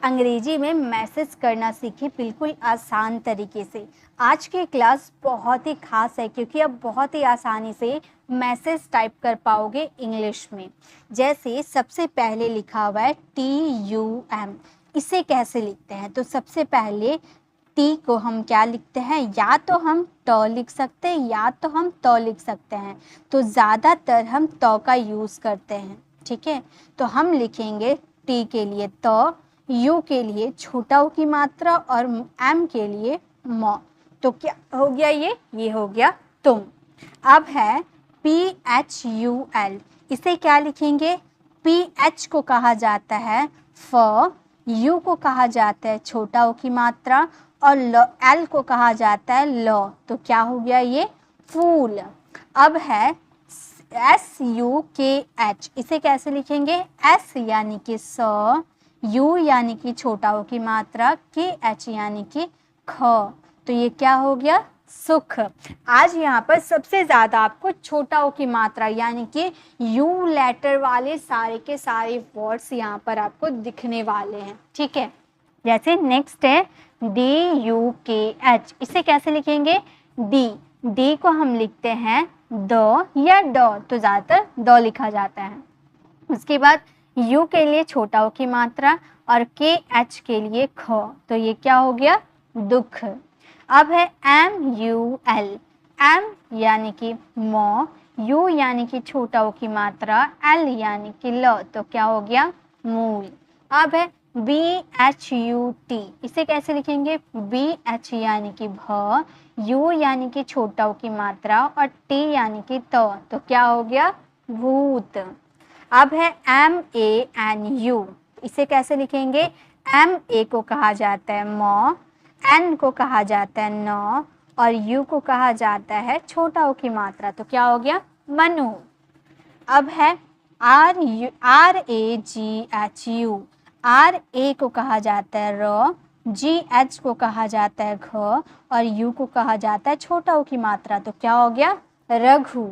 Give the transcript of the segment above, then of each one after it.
अंग्रेजी में मैसेज करना सीखें बिल्कुल आसान तरीके से। आज की क्लास बहुत ही खास है क्योंकि अब बहुत ही आसानी से मैसेज टाइप कर पाओगे इंग्लिश में। जैसे सबसे पहले लिखा हुआ है TUM, इसे कैसे लिखते हैं? तो सबसे पहले टी को हम क्या लिखते हैं? या तो हम ट लिख सकते हैं या तो हम त लिख सकते हैं। तो ज़्यादातर हम त का यूज़ करते हैं, ठीक है। तो हम लिखेंगे टी के लिए त, यू के लिए छोटा ऊ की मात्रा और एम के लिए म। तो क्या हो गया? ये हो गया तुम। अब है PHUL, इसे क्या लिखेंगे? PH को कहा जाता है फ, यू को कहा जाता है छोटा ऊ की मात्रा और एल को कहा जाता है ल। तो क्या हो गया? ये फूल। अब है SUKH, इसे कैसे लिखेंगे? S यानी कि स, U यानी कि छोटा ऊ की मात्रा, KH यानी कि ख। तो ये क्या हो गया? सुख। आज यहाँ पर सबसे ज़्यादा आपको छोटा ऊ की मात्रा यानी कि यू लेटर वाले सारे के सारे वर्ड्स यहाँ पर आपको दिखने वाले हैं, ठीक है। जैसे नेक्स्ट है DUKH, इसे कैसे लिखेंगे? डी को हम लिखते हैं द या ड, तो ज़्यादातर द लिखा जाता है। उसके बाद यू के लिए छोटा ऊ की मात्रा और KH के लिए ख। तो ये क्या हो गया? दुख। अब है MUL, M यानी कि म, U यानी कि छोटा ऊ की मात्रा, L यानी कि ल। तो क्या हो गया? मूल। अब है BHUT, इसे कैसे लिखेंगे? BH यानी कि भ, U यानी कि छोटा ऊ की मात्रा और T यानी कि त। तो क्या हो गया? भूत। अब है MANU, इसे कैसे लिखेंगे? MA को कहा जाता है म, N को कहा जाता है न और U को कहा जाता है छोटा ऊ की मात्रा। तो क्या हो गया? मनु। अब है RAGHU, RA को कहा जाता है र, GH को कहा जाता है घ और U को कहा जाता है छोटा ऊ की मात्रा। तो क्या हो गया? रघु।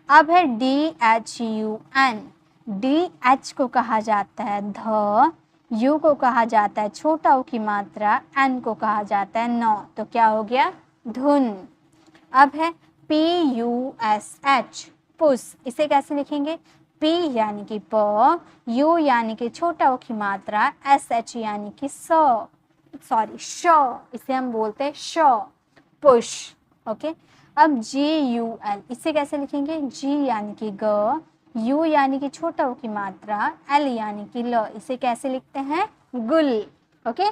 अब है DHUN, DH को कहा जाता है ध, U को कहा जाता है छोटा ऊ की मात्रा, N को कहा जाता है न। तो क्या हो गया? धुन। अब है PUSH, पुस, इसे कैसे लिखेंगे? P यानी कि प, U यानी कि छोटा ऊ की मात्रा, SH यानी कि श, इसे हम बोलते हैं श, पुश। ओके। अब GUL, इसे कैसे लिखेंगे? G यानी कि ग, U यानी कि छोटा ऊ की मात्रा, L यानी कि ल, इसे कैसे लिखते हैं? गुल। ओके।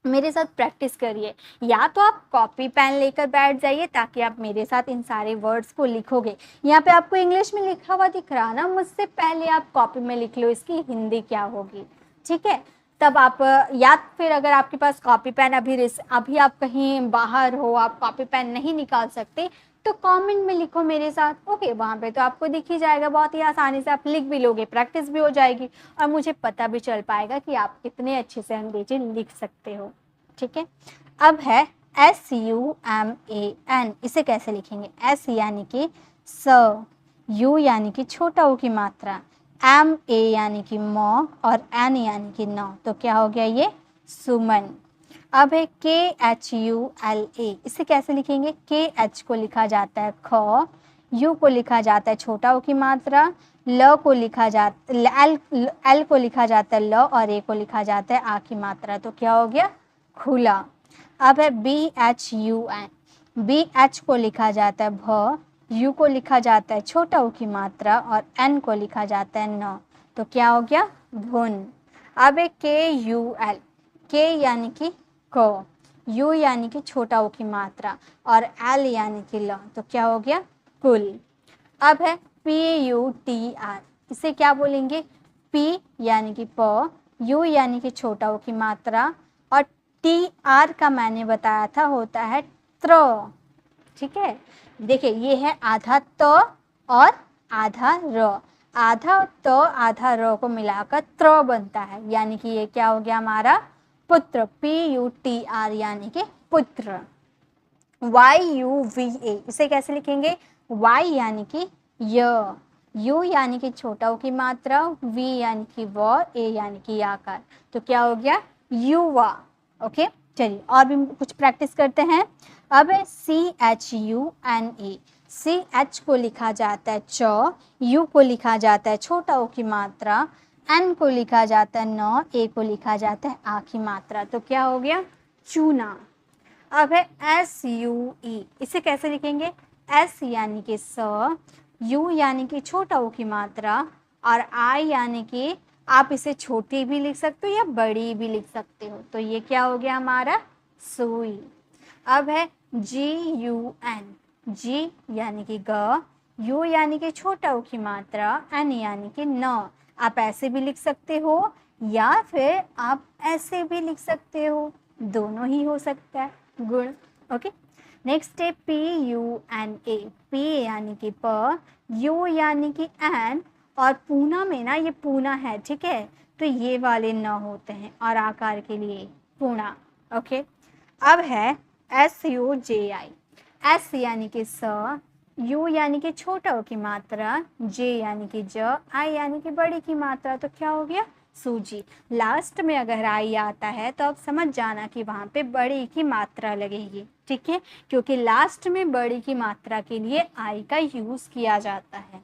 मेरे साथ प्रैक्टिस करिए, या तो आप कॉपी पेन लेकर बैठ जाइए ताकि आप मेरे साथ इन सारे वर्ड्स को लिखोगे। यहाँ पे आपको इंग्लिश में लिखा हुआ दिख रहा ना, मुझसे पहले आप कॉपी में लिख लो इसकी हिंदी क्या होगी, ठीक है। तब आप, या फिर अगर आपके पास कॉपी पेन अभी आप कहीं बाहर हो, आप कॉपी पेन नहीं निकाल सकते, तो कमेंट में लिखो मेरे साथ, ओके। वहाँ पे तो आपको दिख ही जाएगा, बहुत ही आसानी से आप लिख भी लोगे, प्रैक्टिस भी हो जाएगी और मुझे पता भी चल पाएगा कि आप कितने अच्छे से अंग्रेजी लिख सकते हो, ठीक है। अब है SUMAN, इसे कैसे लिखेंगे? S यानी कि स, U यानी कि छोटा ऊ की मात्रा, MA यानी कि म और N यानी कि न। तो क्या हो गया? ये सुमन। अब है KHULA, इसे कैसे लिखेंगे? KH को लिखा जाता है ख, U को लिखा जाता है छोटा ऊ की मात्रा, L को लिखा जाता L को लिखा जाता है ल और A को लिखा जाता है आ की मात्रा। तो क्या हो गया? खुला। अब है BHUN, BH को लिखा जाता है भ, U को लिखा जाता है छोटा ऊ की मात्रा और N को लिखा जाता है न। तो क्या हो गया? भुन। अब है KUL, K यानी कि क, U यानी कि छोटा ऊ की मात्रा और L यानी कि ल। तो क्या हो गया? कुल। अब है PUTR, इसे क्या बोलेंगे? P यानी कि प, U यानी कि छोटा ऊ की मात्रा और TR का मैंने बताया था होता है त्र, ठीक है। देखिए ये है आधा त और आधा र, आधा त आधा र को मिलाकर त्र बनता है, यानी कि ये क्या हो गया हमारा? पुत्र, PUTR यानी कि पुत्र। YUVA, इसे कैसे लिखेंगे? Y यानी कि य, यू यानी कि छोटा ऊ की मात्रा, वी यानी कि व, ए यानी कि आकार, तो क्या हो गया युवा। ओके, चलिए और भी कुछ प्रैक्टिस करते हैं। अब CHUNA, CH को लिखा जाता है च, यू को लिखा जाता है छोटा ऊ की मात्रा, एन को लिखा जाता है न, ए को लिखा जाता है आ की मात्रा, तो क्या हो गया चूना। अब है SUE, इसे कैसे लिखेंगे, S यानी कि स, U यानी कि छोटा ऊ की मात्रा, और I यानी कि आप इसे छोटी भी लिख सकते हो या बड़ी भी लिख सकते हो, तो ये क्या हो गया हमारा सुई। अब है GUN, G यानी कि ग, U यानी कि छोटा ऊ की मात्रा, N यानी कि न, आप ऐसे भी लिख सकते हो या फिर आप ऐसे भी लिख सकते हो, दोनों ही हो सकता है, गुण। ओके, नेक्स्ट है PUNA, P यानी कि प, U यानी कि एन, और पूना में ना ये पूना है, ठीक है, तो ये वाले न होते हैं, और आकार के लिए पूना। ओके, अब है SUJI, S यानी कि स, U यानी कि छोटा ऊ की मात्रा, J यानी कि ज, I यानी कि बड़ी की मात्रा, तो क्या हो गया सूजी। लास्ट में अगर आई आता है तो आप समझ जाना कि वहाँ पे बड़ी की मात्रा लगेगी, ठीक है, क्योंकि लास्ट में बड़ी की मात्रा के लिए आई का यूज़ किया जाता है।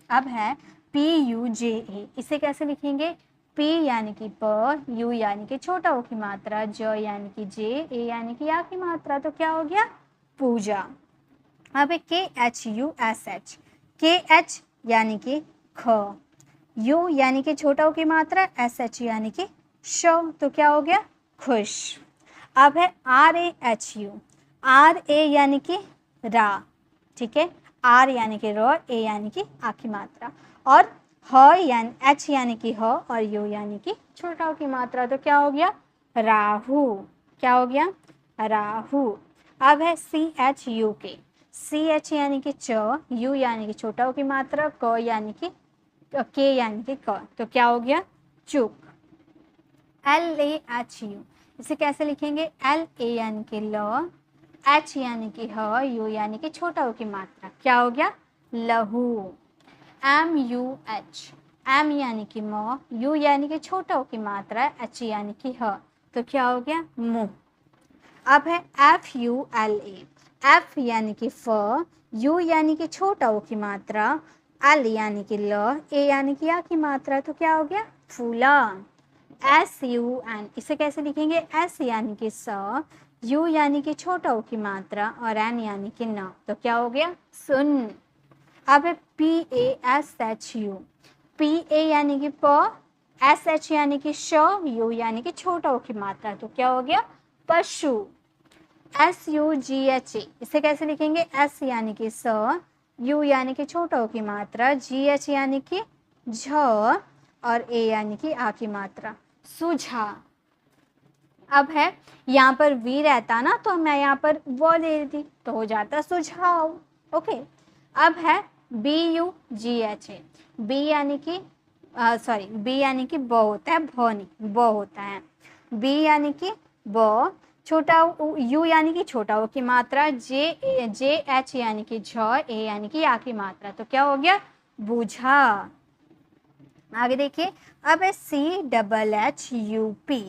अब है PUJA, इसे कैसे लिखेंगे, P यानी कि प, U यानी कि छोटा ऊ की मात्रा, ज यानी कि जे, ए यानी कि या की मात्रा, तो क्या हो गया पूजा। अब है KHUSH, KH यानी कि ख, U यानी कि छोटा ऊ की मात्रा, SH यानी कि श, तो क्या हो गया खुश। अब है RAHU, RA यानी कि रा, ठीक है, R यानी कि र, A यानी कि आ की मात्रा, और ह यानी H यानी कि ह, और U यानी कि छोटा ऊ की मात्रा, तो क्या हो गया राहु। क्या हो गया राहु। अब है CHUK, CH यानी कि च, U यानी कि छोटा ऊ की मात्रा, क यानी कि के यानी कि क, तो क्या हो गया चुक। LAHU, इसे कैसे लिखेंगे, LA यानी कि ल, H यानी कि ह, U यानी कि छोटा ऊ की मात्रा, क्या हो गया लहू। MUH, M यानी कि म, U यानी कि छोटा ऊ की मात्रा, H यानी कि ह, तो क्या हो गया मुंह। अब है FULA, F यानी कि फ, U यानी कि छोटा ऊ की मात्रा, L यानी कि ल, A यानी कि या की मात्रा, तो क्या हो गया फूला। SUN, इसे कैसे लिखेंगे, S यानी कि स, U यानी कि छोटा ऊ की मात्रा, और N यानी कि न, तो क्या हो गया सुन। अब है PASHU, PA यानी कि प, SH यानी कि श, U यानी कि छोटा ऊ की मात्रा, तो क्या हो गया पशु। SUGHA, इसे कैसे लिखेंगे, S यानी कि स, U यानी कि छोटा ऊ की मात्रा, GH यानी कि झ, और A यानी कि आ की मात्रा सुझा। अब है यहाँ पर V रहता ना, तो मैं यहाँ पर वो ले लेती तो हो जाता सुझाव। ओके, अब है BUGHA, B यानी कि B यानी कि ब होता है, भ नहीं ब होता है, B यानी कि ब, छोटा U यानी कि छोटा ऊ की मात्रा, JH यानी कि झ, A यानी कि या की मात्रा, तो क्या हो गया बुझा। आगे देखिए, अब है CHHUP,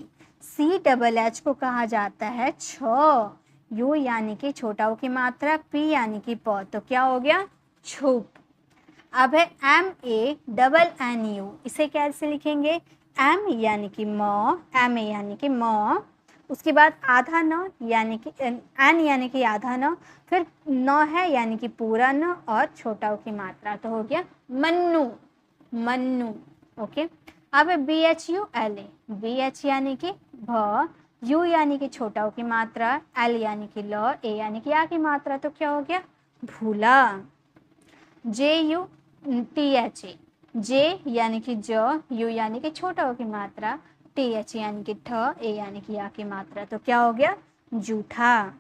CHH को कहा जाता है छ, U यानी कि छोटा ऊ की मात्रा, P यानी कि प, तो क्या हो गया छुप। अब है MANNU, इसे कैसे लिखेंगे, M यानी कि म, MA यानी कि म, उसके बाद आधा न यानी कि N यानी कि आधा न, फिर न है यानी कि पूरा न, और छोटा ऊ की मात्रा, तो हो गया मन्नू मन्नू। ओके, अब है BHULA, BH यानी कि भ, U यानी कि छोटा ऊ की मात्रा, L यानी कि ल, A यानी कि आ की मात्रा, तो क्या हो गया भूला। JUTHA, J यानी कि ज, U यानी कि छोटा ऊ की मात्रा, TH यानी कि ठ, A यानी कि या की मात्रा, तो क्या हो गया जूठा।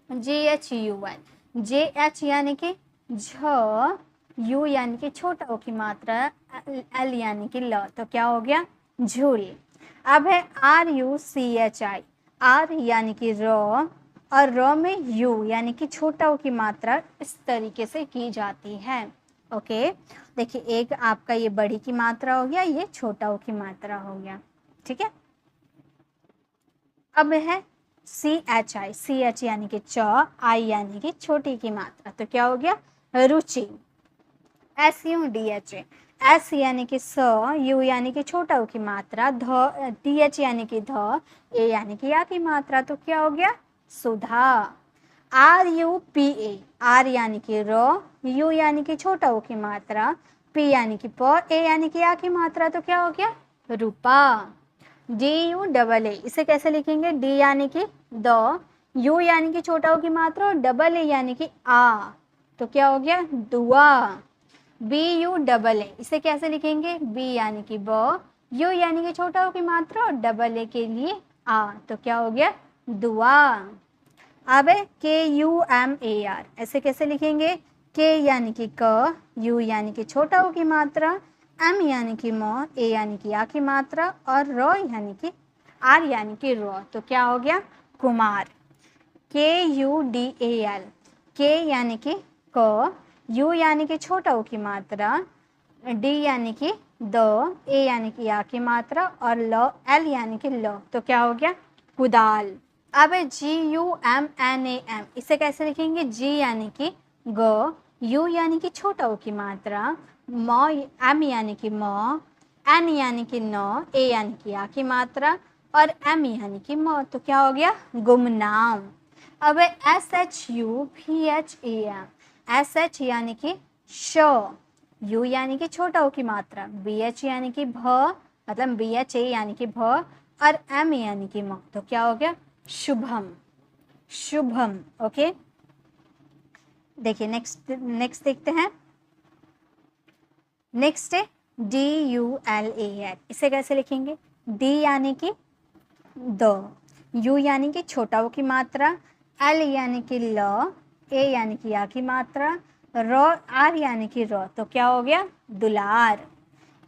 JHUN, JH यानी कि झ, U यानी कि छोटा ऊ की मात्रा, L यानी कि ल, तो क्या हो गया झूल। अब है RUCHI, R यानी कि र, और र में U यानी कि छोटा ऊ की मात्रा इस तरीके से की जाती है। ओके, देखिए एक आपका ये बड़ी की मात्रा हो गया, ये छोटा ऊ की मात्रा हो गया, ठीक है। अब है CHI, CH यानी कि च, I यानी कि छोटी की मात्रा, तो क्या हो गया रुचि। SUDHA, S यानी कि स, U यानी कि छोटा ऊ की मात्रा, ध, TH यानी कि ध, A यानी कि या की मात्रा, तो क्या हो गया सुधा। RUPA, R यानी कि र, U यानी कि छोटा ऊ की मात्रा, P यानी कि प, A यानी कि या की मात्रा, तो क्या हो गया रूपा। DUAA, इसे कैसे लिखेंगे, D यानी कि द, U यानी कि छोटा ऊ की मात्रा और डबल A यानी कि आ, तो क्या हो गया दुआ। BUAA, इसे कैसे लिखेंगे, B यानी कि ब, U यानी कि छोटा ऊ की मात्रा और डबल A के लिए आ, तो क्या हो गया दुआ। अब है KUMAR, ऐसे कैसे लिखेंगे, K यानी कि क, U यानी कि छोटा ऊ की मात्रा, M यानी कि म, A यानी कि या की मात्रा और र यानी कि R यानी कि र, तो क्या हो गया कुमार। KUDAL, K यानी कि क, U यानी कि छोटा ऊ की मात्रा, D यानी कि द, A यानी कि या की मात्रा और L यानी कि ल, तो क्या हो गया कुदाल। अब GUMNAM, इसे कैसे लिखेंगे, G यानी कि ग, U यानी कि छोटा ऊ की मात्रा, M यानी कि म, N यानी कि न, A यानी कि या की मात्रा और M यानी कि म, तो क्या हो गया गुमनाम। अब SHUPHAM, SH यानी कि श, U यानी कि छोटा ऊ की मात्रा, BH यानी कि भ, मतलब BHA यानी कि भ और M यानी कि म, तो क्या हो गया शुभम। शुभम, ओके। देखिए नेक्स्ट देखते हैं। नेक्स्ट है DULAL, इसे कैसे लिखेंगे, D यानी कि द, U यानी कि छोटा ऊ की मात्रा, L यानी कि ल, A यानी कि या की मात्रा, R यानी कि र, तो क्या हो गया दुलार।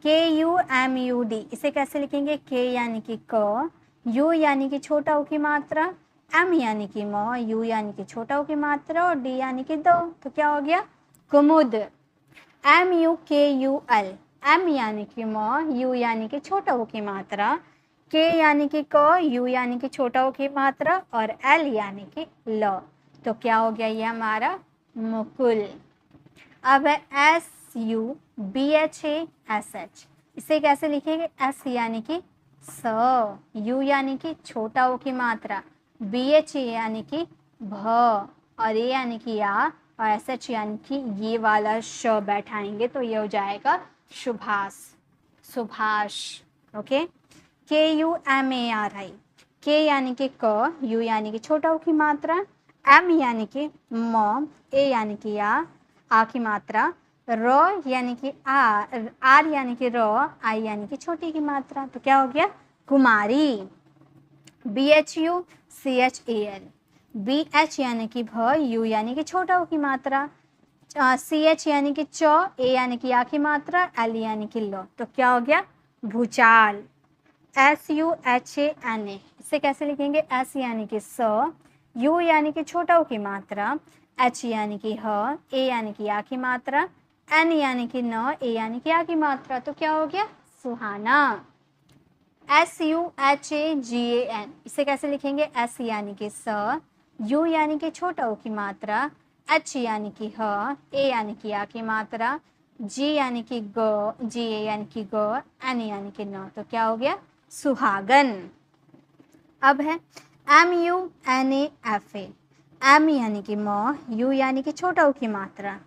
KUMUD, इसे कैसे लिखेंगे, K यानी कि क, U यानी कि छोटा ऊ की मात्रा, M यानी कि म, U यानी कि छोटा ऊ की मात्रा और D यानी कि दो, तो क्या हो गया कुमुद। MUKUL, M यानी कि म, U यानी कि छोटा ऊ की मात्रा, K यानी कि क, U यानी कि छोटा ऊ की मात्रा और L यानी कि ल, तो क्या हो गया ये हमारा मुकुल। अब है SUBHASH, इसे कैसे लिखेंगे, S यानी कि स, U यानी कि छोटा ऊ की मात्रा, BH यानी कि भ और A यानी कि या और SH यानी कि ये वाला श बैठाएंगे तो ये हो जाएगा Subhash, Subhash, okay. KUMARI, K यानी कि क, U यानी कि छोटा ऊ की मात्रा, M यानी कि म, A यानी कि या आ की मात्रा, र यानी कि R यानी कि र, I यानी कि छोटी की मात्रा, तो क्या हो गया कुमारी। BHUCHAL, BH यानी कि भ, U यानी कि छोटा ऊ की मात्रा, CH यानी कि च, A यानी कि या की मात्रा, L यानी कि ल, तो क्या हो गया भूचाल। SUHANA, इसे कैसे लिखेंगे, S यानी कि स, U यानी कि छोटा ऊ की मात्रा, H यानी कि ह, A यानी कि या की मात्रा, N यानी कि न, A यानी कि या की मात्रा, तो क्या हो गया सुहाना। SUHAGAN, इसे कैसे लिखेंगे, S यानी कि स, U यानी कि छोटा ऊ की मात्रा, H यानी कि ह, A यानी कि या की मात्रा, G यानी कि ग, GA यानी कि ग, N यानी कि न, तो क्या हो गया सुहागन। अब है MUNAFA, M यानी कि म, U यानी कि छोटा ऊ की मात्रा,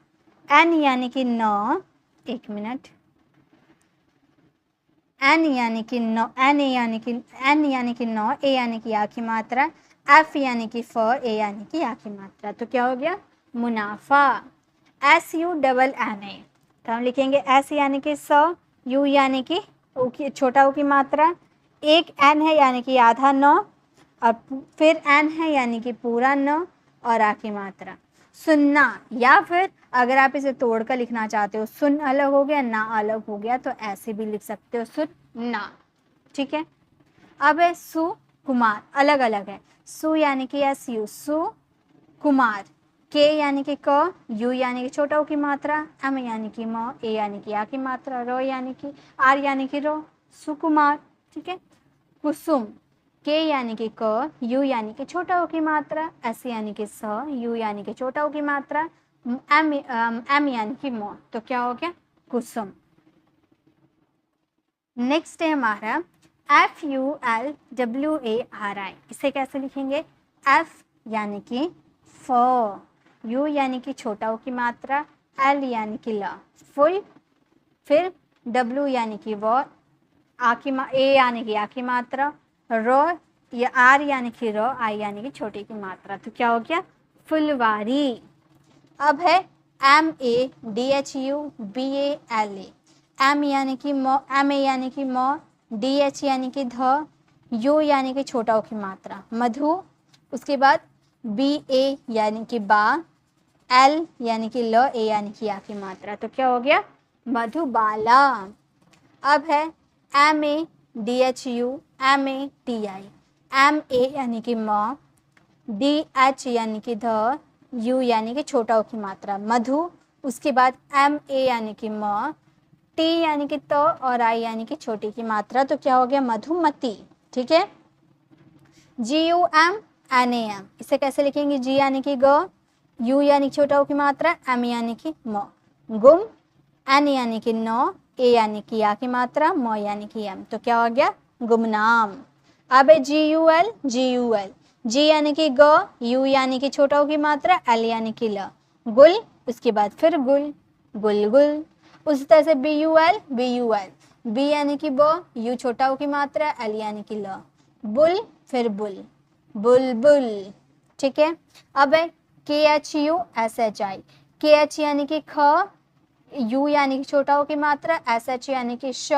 N यानी कि न, एक मिनट, N यानी कि न, N यानी कि न, A यानी कि या की मात्रा, F यानी कि फ, A यानी कि या की मात्रा, तो क्या हो गया मुनाफा। SUNNA, तो हम लिखेंगे S यानी कि स, U यानी कि छोटा ऊ की मात्रा, एक N है यानी कि आधा न और फिर N है यानी कि पूरा न और आ की मात्रा सुनना, या फिर अगर आप इसे तोड़कर लिखना चाहते हो सुन अलग हो गया ना अलग हो गया तो ऐसे भी लिख सकते हो सुनना, ठीक है। अब है सु कुमार, अलग अलग है, सु यानी कि SU सु कुमार, के यानी कि क, यू यानी कि छोटा ऊ की मात्रा, एम यानी कि म, ए यानी कि आ की मात्रा, रो यानी कि आर यानी कि रो, सुकुमार। ठीक है, कुसुम, के यानी कि क, यू यानी कि छोटा ऊ की मात्रा, एस यानी कि स, यू यानी कि छोटा ऊ की मात्रा, एम यानी कि म, तो क्या हो गया कुसुम। नेक्स्ट है हमारा FULWARI, इसे कैसे लिखेंगे? F यानी कि फ, U यानी कि छोटा ऊ की मात्रा, L यानी कि ल, फुल, फिर W यानी कि वो, ए यानी कि आ की मात्रा, रो या आर यानी कि रो, आई यानी कि छोटी की मात्रा, तो क्या हो गया फुलवारी। अब है MADHUBALA, एम यानी कि मो, एम ए यानी कि मो, डी एच यानी कि ध, यू यानी कि छोटा ऊ की मात्रा, मधु, उसके बाद बी ए यानी कि बा, एल यानी कि ल, ए यानी कि आ की मात्रा, तो क्या हो गया मधुबाला। अब है MADHUMATI, एम ए यानी कि म, डी एच यानी कि ध, यू यानी कि छोटा ऊ की मात्रा, मधु, उसके बाद एम ए यानी कि म, टी यानी कि तो, और आई यानी कि छोटी की मात्रा, तो क्या हो गया मधुमती। ठीक है, GUMNAM, इसे कैसे लिखेंगे? जी यानी कि ग, यू यानी कि छोटा ऊ की मात्रा, एम यानी कि म, गुम, एन यानी कि नो, ए यानी कि या की मात्रा, म यानी कि एम, तो क्या हो गया गुमनाम। अब है GUL, जी यानी कि ग, यू यानी कि छोटा ऊ की मात्रा, एल यानी कि ल, गुल, उसके बाद फिर गुल, गुलगुल। उसी तरह से BUL, बी यानी कि बो, यू छोटा ऊ की मात्रा, एल यानी कि ल, बुल, फिर बुल, बुलबुल। ठीक है, अब है KHUSHI, KH यानी कि ख, यू यानी कि छोटा ऊ की मात्रा, SH यानी कि श,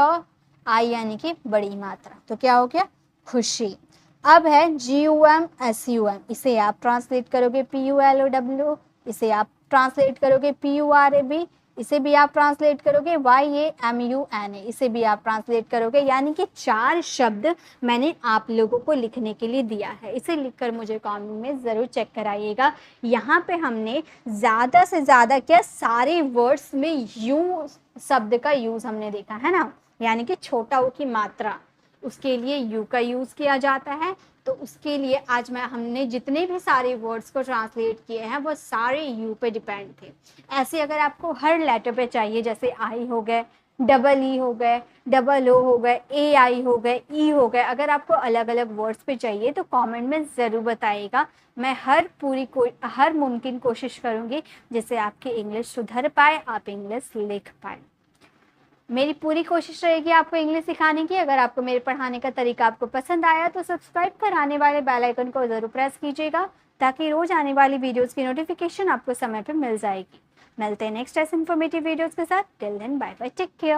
आई यानी कि बड़ी मात्रा, तो क्या हो गया खुशी। अब है GUMSUM, इसे आप ट्रांसलेट करोगे PULOW, इसे आप ट्रांसलेट करोगे PURAB, इसे भी आप ट्रांसलेट करोगे YAMUNA, इसे भी आप ट्रांसलेट करोगे, यानी कि 4 शब्द मैंने आप लोगों को लिखने के लिए दिया है। इसे लिखकर मुझे कमेंट में ज़रूर चेक कराइएगा। यहाँ पे हमने ज़्यादा से ज़्यादा क्या सारे वर्ड्स में यू शब्द का यूज़ हमने देखा है ना, यानी कि छोटा ऊ की मात्रा, उसके लिए यू का यूज़ किया जाता है। तो उसके लिए आज हमने जितने भी सारे वर्ड्स को ट्रांसलेट किए हैं वो सारे यू पे डिपेंड थे। ऐसे अगर आपको हर लेटर पे चाहिए, जैसे आई हो गए, डबल ई हो गए, डबल ओ हो गए, ए आई हो गए, ई हो गए, अगर आपको अलग अलग वर्ड्स पे चाहिए तो कमेंट में ज़रूर बताइएगा। मैं हर मुमकिन कोशिश करूँगी जिससे आपकी इंग्लिश सुधर पाए, आप इंग्लिश लिख पाए। मेरी पूरी कोशिश रहेगी आपको इंग्लिश सिखाने की। अगर आपको मेरे पढ़ाने का तरीका आपको पसंद आया तो सब्सक्राइब कर आने वाले बेल आइकन को ज़रूर प्रेस कीजिएगा, ताकि रोज़ आने वाली वीडियोस की नोटिफिकेशन आपको समय पर मिल जाएगी। मिलते हैं नेक्स्ट ऐसे इन्फॉर्मेटिव वीडियोस के साथ। Till then bye bye, take care.